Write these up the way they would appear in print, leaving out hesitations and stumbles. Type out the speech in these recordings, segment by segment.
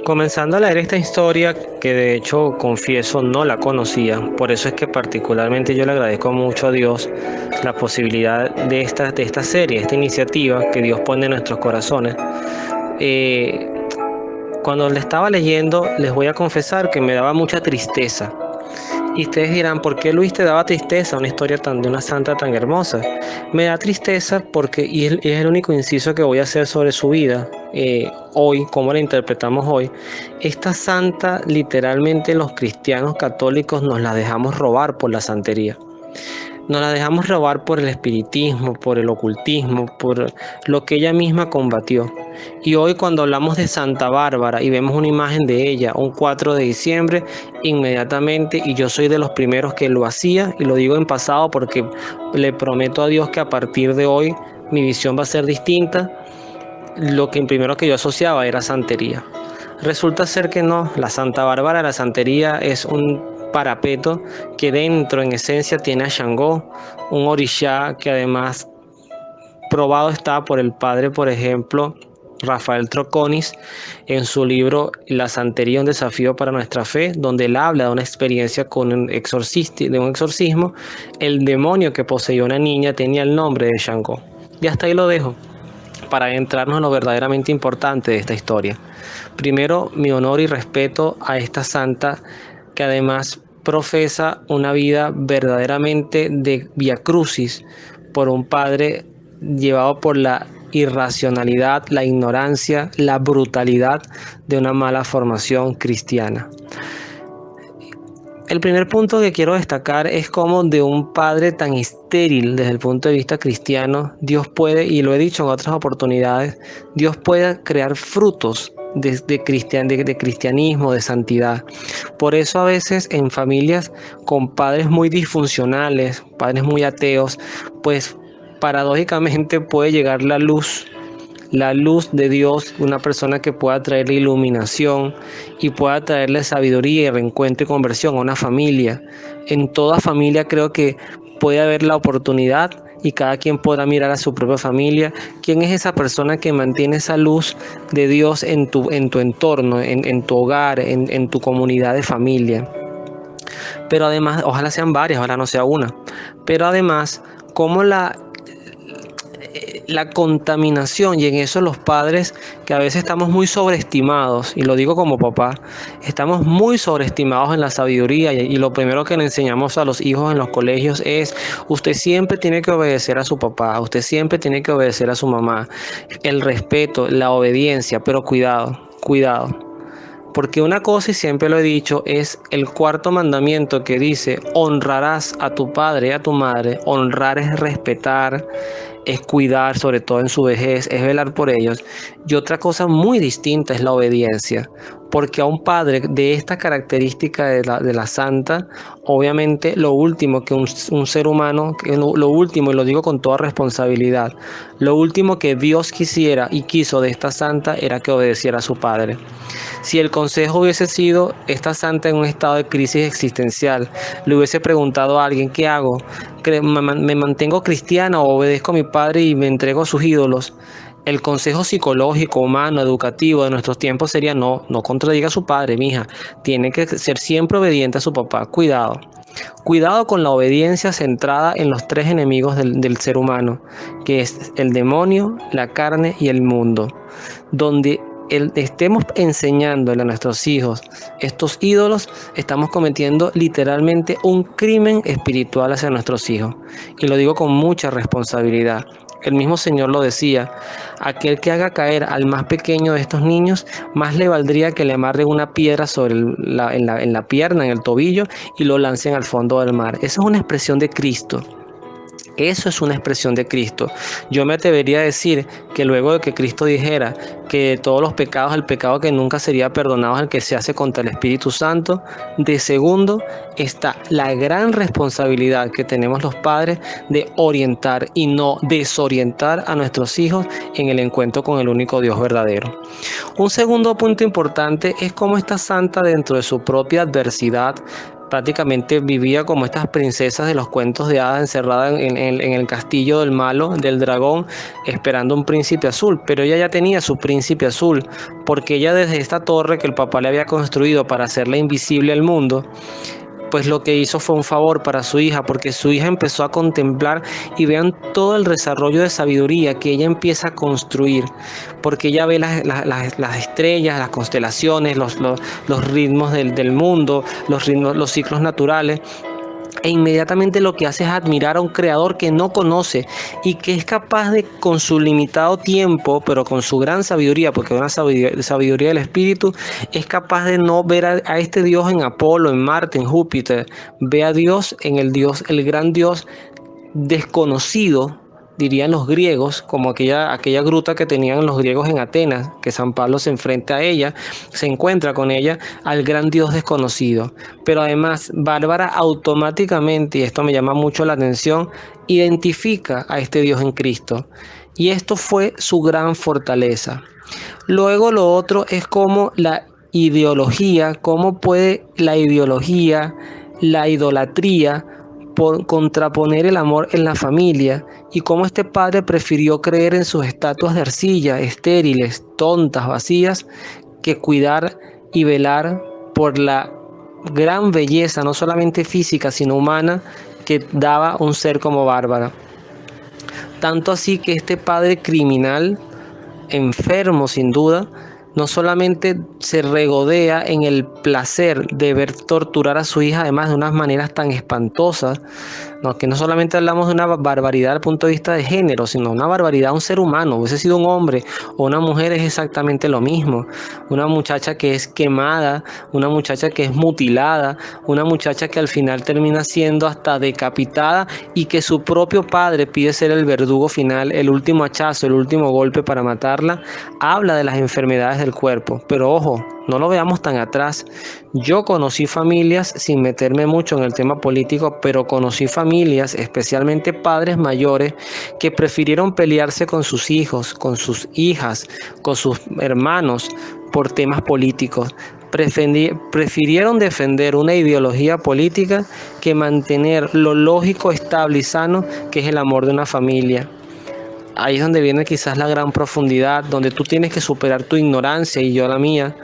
Comenzando a leer esta historia, que de hecho confieso no la conocía, por eso es que particularmente yo le agradezco mucho a Dios la posibilidad de esta serie, esta iniciativa que Dios pone en nuestros corazones. Eh, Cuando le estaba leyendo, les voy a confesar que me daba mucha tristeza. Y ustedes dirán, ¿por qué Luis te daba tristeza una historia de una santa tan hermosa? Me da tristeza porque, y es el único inciso que voy a hacer sobre su vida, hoy, cómo la interpretamos hoy. Esta santa, literalmente los cristianos católicos nos la dejamos robar por la santería. Nos la dejamos robar por el espiritismo, por el ocultismo, por lo que ella misma combatió. Y hoy cuando hablamos de Santa Bárbara y vemos una imagen de ella, un 4 de diciembre, inmediatamente, y yo soy de los primeros que lo hacía, y lo digo en pasado porque le prometo a Dios que a partir de hoy mi visión va a ser distinta, lo que primero que yo asociaba era santería. Resulta ser que no, la Santa Bárbara, la santería es un parapeto que dentro en esencia tiene a Shango, un orishá que además probado está por el padre, por ejemplo, Rafael Troconis, en su libro La santería, un desafío para nuestra fe, donde él habla de una experiencia con un de un exorcismo. El demonio que poseyó a una niña tenía el nombre de Shango. Y hasta ahí lo dejo, para adentrarnos en lo verdaderamente importante de esta historia. Primero, mi honor y respeto a esta santa que además profesa una vida verdaderamente de viacrucis por un padre llevado por la irracionalidad, la ignorancia, la brutalidad de una mala formación cristiana. El primer punto que quiero destacar es cómo de un padre tan estéril desde el punto de vista cristiano, Dios puede, y lo he dicho en otras oportunidades, Dios puede crear frutos de cristianismo, de santidad. Por eso a veces en familias con padres muy disfuncionales, padres muy ateos, pues paradójicamente puede llegar la luz de Dios, una persona que pueda traerle iluminación y pueda traerle sabiduría y reencuentro y conversión a una familia. En toda familia creo que puede haber la oportunidad y cada quien podrá mirar a su propia familia. ¿Quién es esa persona que mantiene esa luz de Dios en tu entorno, en tu hogar, en tu comunidad de familia? Pero además, ojalá sean varias, ojalá no sea una. Pero además, cómo la contaminación, y en eso los padres, que a veces estamos muy sobreestimados, y lo digo como papá, estamos muy sobreestimados en la sabiduría, y lo primero que le enseñamos a los hijos en los colegios es: usted siempre tiene que obedecer a su papá, usted siempre tiene que obedecer a su mamá, el respeto, la obediencia, pero cuidado, cuidado. Porque una cosa, y siempre lo he dicho, es el cuarto mandamiento que dice: honrarás a tu padre y a tu madre. Honrar es respetar, es cuidar, sobre todo en su vejez, es velar por ellos. Y otra cosa muy distinta es la obediencia. Porque a un padre de esta característica de la santa, obviamente lo último que un ser humano, lo último, y lo digo con toda responsabilidad, lo último que Dios quisiera y quiso de esta santa era que obedeciera a su padre. Si el consejo hubiese sido: esta santa en un estado de crisis existencial, le hubiese preguntado a alguien: ¿qué hago? ¿Me mantengo cristiana o obedezco a mi padre y me entrego a sus ídolos? El consejo psicológico, humano, educativo de nuestros tiempos sería: no contradiga a su padre, mija. Tiene que ser siempre obediente a su papá. Cuidado. Cuidado con la obediencia centrada en los tres enemigos del ser humano, que es el demonio, la carne y el mundo. Donde estemos enseñándole a nuestros hijos estos ídolos, estamos cometiendo literalmente un crimen espiritual hacia nuestros hijos. Y lo digo con mucha responsabilidad. El mismo Señor lo decía: aquel que haga caer al más pequeño de estos niños, más le valdría que le amarren una piedra en la pierna, en el tobillo, y lo lancen al fondo del mar. Esa es una expresión de Cristo. Eso es una expresión de Cristo. Yo me atrevería a decir que luego de que Cristo dijera que de todos los pecados, el pecado que nunca sería perdonado es el que se hace contra el Espíritu Santo, de segundo está la gran responsabilidad que tenemos los padres de orientar y no desorientar a nuestros hijos en el encuentro con el único Dios verdadero. Un segundo punto importante es cómo esta santa, dentro de su propia adversidad, Prácticamente vivía como estas princesas de los cuentos de hadas encerrada en el castillo del malo, del dragón, esperando un príncipe azul. Pero ella ya tenía su príncipe azul, porque ella desde esta torre que el papá le había construido para hacerla invisible al mundo, pues lo que hizo fue un favor para su hija, porque su hija empezó a contemplar y vean todo el desarrollo de sabiduría que ella empieza a construir, porque ella ve las estrellas, las constelaciones, los ritmos del mundo, los ritmos, los ciclos naturales. E inmediatamente lo que hace es admirar a un creador que no conoce y que es capaz de, con su limitado tiempo, pero con su gran sabiduría, porque es una sabiduría del espíritu, es capaz de no ver a este Dios en Apolo, en Marte, en Júpiter. Ve a Dios en el Dios, el gran Dios desconocido, dirían los griegos, como aquella gruta que tenían los griegos en Atenas, que San Pablo se enfrenta a ella, se encuentra con ella, al gran Dios desconocido. Pero además, Bárbara automáticamente, y esto me llama mucho la atención, identifica a este Dios en Cristo. Y esto fue su gran fortaleza. Luego lo otro es como la ideología, cómo puede la ideología, la idolatría, por contraponer el amor en la familia, y cómo este padre prefirió creer en sus estatuas de arcilla, estériles, tontas, vacías, que cuidar y velar por la gran belleza, no solamente física, sino humana, que daba un ser como Bárbara. Tanto así que este padre criminal, enfermo sin duda, no solamente se regodea en el placer de ver torturar a su hija, además de unas maneras tan espantosas, ¿no? Que no solamente hablamos de una barbaridad desde el punto de vista de género, sino una barbaridad a un ser humano. Hubiese sido un hombre o una mujer, es exactamente lo mismo. Una muchacha que es quemada, una muchacha que es mutilada, una muchacha que al final termina siendo hasta decapitada, y que su propio padre pide ser el verdugo final, el último hachazo, el último golpe para matarla. Habla de las enfermedades del cuerpo, pero ojo, no lo veamos tan atrás. Yo conocí familias, sin meterme mucho en el tema político, pero conocí familias, especialmente padres mayores, que prefirieron pelearse con sus hijos, con sus hijas, con sus hermanos por temas políticos. Prefirieron defender una ideología política que mantener lo lógico, estable y sano, que es el amor de una familia. Ahí es donde viene quizás la gran profundidad, donde tú tienes que superar tu ignorancia y yo la mía.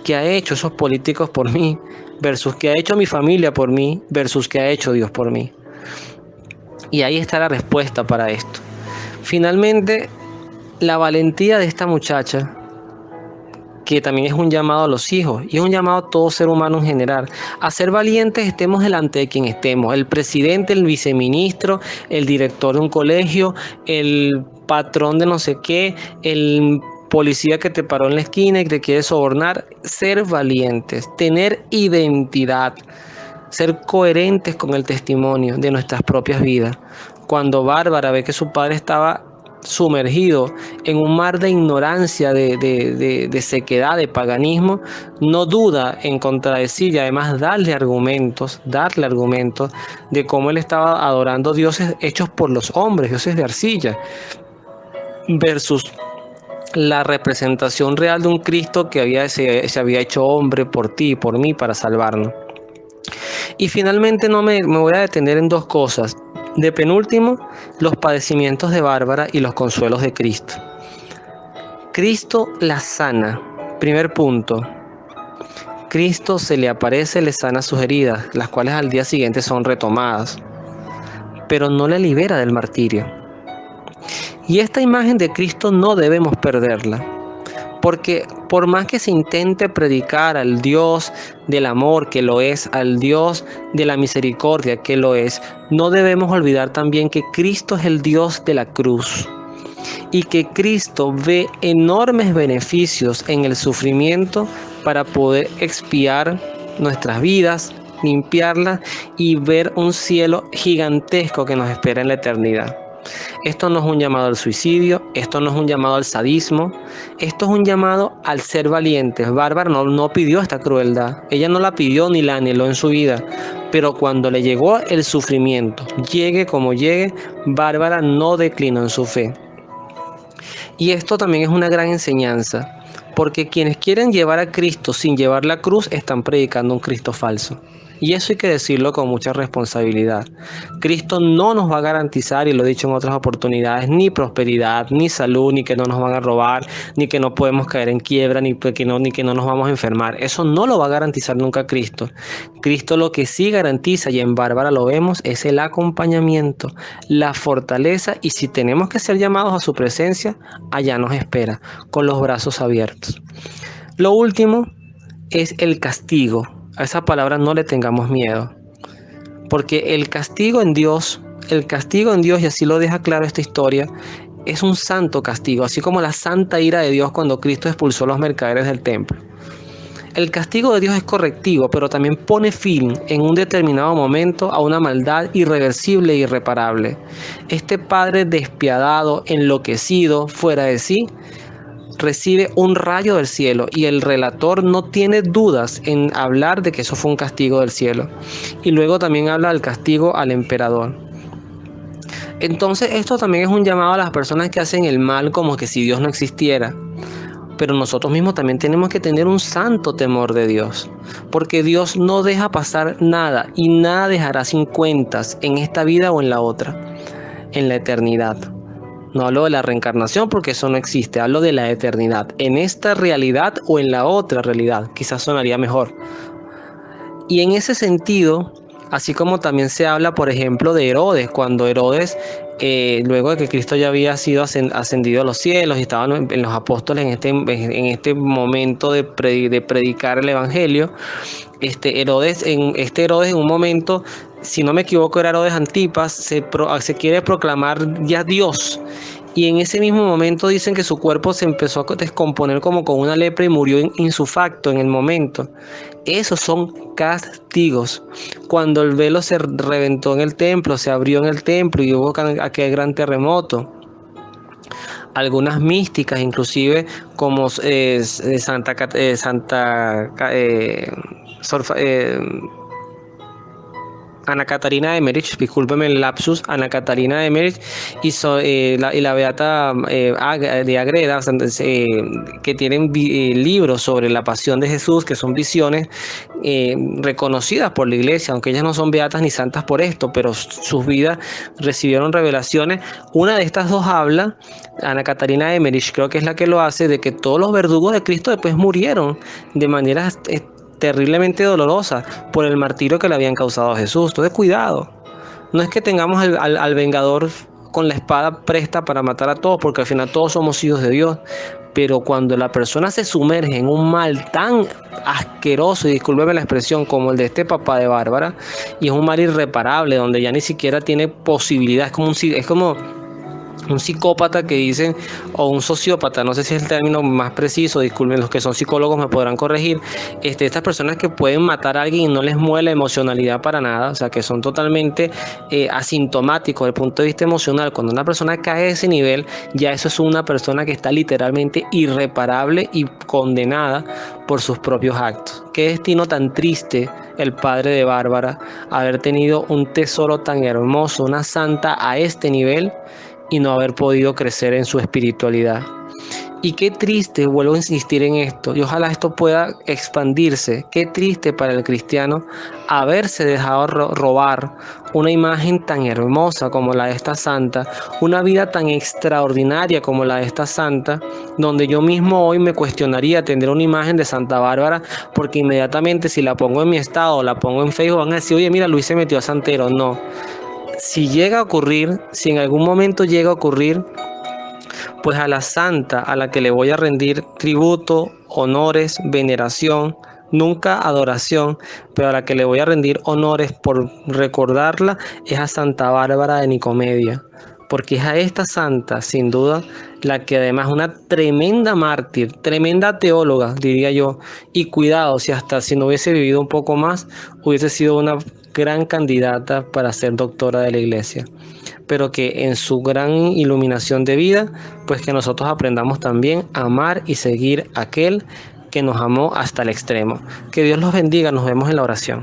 ¿Qué ha hecho esos políticos por mí? Versus qué ha hecho mi familia por mí, versus qué ha hecho Dios por mí. Y ahí está la respuesta para esto. Finalmente, la valentía de esta muchacha, que también es un llamado a los hijos y es un llamado a todo ser humano en general, a ser valientes, estemos delante de quien estemos, el presidente, el viceministro, el director de un colegio, el patrón de no sé qué, el policía que te paró en la esquina y te quiere sobornar. Ser valientes, tener identidad, ser coherentes con el testimonio de nuestras propias vidas. Cuando Bárbara ve que su padre estaba sumergido en un mar de ignorancia, de sequedad, de paganismo, no duda en contradecir y además darle argumentos de cómo él estaba adorando dioses hechos por los hombres, dioses de arcilla, versus la representación real de un Cristo que se había hecho hombre por ti y por mí para salvarnos. Y finalmente me voy a detener en dos cosas. De penúltimo, los padecimientos de Bárbara y los consuelos de Cristo. Cristo la sana. Primer punto. Cristo se le aparece, le sana sus heridas, las cuales al día siguiente son retomadas, pero no le libera del martirio. Y esta imagen de Cristo no debemos perderla, porque por más que se intente predicar al Dios del amor, que lo es, al Dios de la misericordia, que lo es, no debemos olvidar también que Cristo es el Dios de la cruz y que Cristo ve enormes beneficios en el sufrimiento para poder expiar nuestras vidas, limpiarlas y ver un cielo gigantesco que nos espera en la eternidad. Esto no es un llamado al suicidio, esto no es un llamado al sadismo, esto es un llamado al ser valientes. Bárbara no pidió esta crueldad, ella no la pidió ni la anheló en su vida, pero cuando le llegó el sufrimiento, llegue como llegue, Bárbara no declinó en su fe. Y esto también es una gran enseñanza, porque quienes quieren llevar a Cristo sin llevar la cruz están predicando un Cristo falso. Y eso hay que decirlo con mucha responsabilidad. Cristo no nos va a garantizar, y lo he dicho en otras oportunidades, ni prosperidad, ni salud, ni que no nos van a robar, ni que no podemos caer en quiebra, ni que no nos vamos a enfermar. Eso no lo va a garantizar nunca Cristo. Cristo lo que sí garantiza, y en Bárbara lo vemos, es el acompañamiento, la fortaleza, y si tenemos que ser llamados a su presencia, allá nos espera, con los brazos abiertos. Lo último es el castigo. A esa palabra no le tengamos miedo, porque el castigo en Dios, y así lo deja claro esta historia, es un santo castigo, así como la santa ira de Dios cuando Cristo expulsó a los mercaderes del templo. El castigo de Dios es correctivo, pero también pone fin en un determinado momento a una maldad irreversible e irreparable. Este padre despiadado, enloquecido, fuera de sí, recibe un rayo del cielo, y el relator no tiene dudas en hablar de que eso fue un castigo del cielo. Y luego también habla del castigo al emperador. Entonces esto también es un llamado a las personas que hacen el mal como que si Dios no existiera. Pero nosotros mismos también tenemos que tener un santo temor de Dios, porque Dios no deja pasar nada, y nada dejará sin cuentas en esta vida o en la otra, en la eternidad. No hablo de la reencarnación porque eso no existe, hablo de la eternidad, en esta realidad o en la otra realidad, quizás sonaría mejor. Y en ese sentido, así como también se habla, por ejemplo, de Herodes, cuando Herodes, luego de que Cristo ya había sido ascendido a los cielos y estaban en los apóstoles en este momento de predicar el evangelio, Herodes en un momento, si no me equivoco era Herodes Antipas, se quiere proclamar ya Dios. Y en ese mismo momento dicen que su cuerpo se empezó a descomponer como con una lepra y murió insufacto en el momento. Esos son castigos. Cuando el velo se reventó en el templo, se abrió en el templo y hubo aquel gran terremoto. Algunas místicas, inclusive como Ana Catarina de Emmerich, discúlpeme el lapsus, Ana Catarina de Emmerich y la beata de Agreda, que tienen libros sobre la pasión de Jesús, que son visiones reconocidas por la iglesia, aunque ellas no son beatas ni santas por esto, pero sus vidas recibieron revelaciones. Una de estas dos habla, Ana Catarina de Emmerich creo que es la que lo hace, de que todos los verdugos de Cristo después murieron de manera terriblemente dolorosa por el martirio que le habían causado a Jesús. Entonces cuidado, no es que tengamos al vengador con la espada presta para matar a todos, porque al final todos somos hijos de Dios, pero cuando la persona se sumerge en un mal tan asqueroso, y discúlpeme la expresión, como el de este papá de Bárbara, y es un mal irreparable, donde ya ni siquiera tiene posibilidad, es como un psicópata que dicen, o un sociópata, no sé si es el término más preciso, disculpen, los que son psicólogos me podrán corregir, estas personas que pueden matar a alguien y no les mueve la emocionalidad para nada, o sea, que son totalmente asintomáticos desde el punto de vista emocional. Cuando una persona cae a ese nivel, ya eso es una persona que está literalmente irreparable y condenada por sus propios actos. Qué destino tan triste el padre de Bárbara, haber tenido un tesoro tan hermoso, una santa a este nivel, y no haber podido crecer en su espiritualidad. Y qué triste, vuelvo a insistir en esto, y ojalá esto pueda expandirse, qué triste para el cristiano haberse dejado robar una imagen tan hermosa como la de esta santa, una vida tan extraordinaria como la de esta santa, donde yo mismo hoy me cuestionaría tener una imagen de Santa Bárbara, porque inmediatamente si la pongo en mi estado o la pongo en Facebook van a decir, oye mira, Luis se metió a santero. No. Si llega a ocurrir, si en algún momento llega a ocurrir, pues a la santa a la que le voy a rendir tributo, honores, veneración, nunca adoración, pero a la que le voy a rendir honores por recordarla, es a Santa Bárbara de Nicomedia, porque es a esta santa, sin duda, la que además es una tremenda mártir, tremenda teóloga, diría yo, y cuidado, si no hubiese vivido un poco más, hubiese sido una gran candidata para ser doctora de la iglesia, pero que en su gran iluminación de vida, pues que nosotros aprendamos también a amar y seguir a aquel que nos amó hasta el extremo. Que Dios los bendiga, nos vemos en la oración.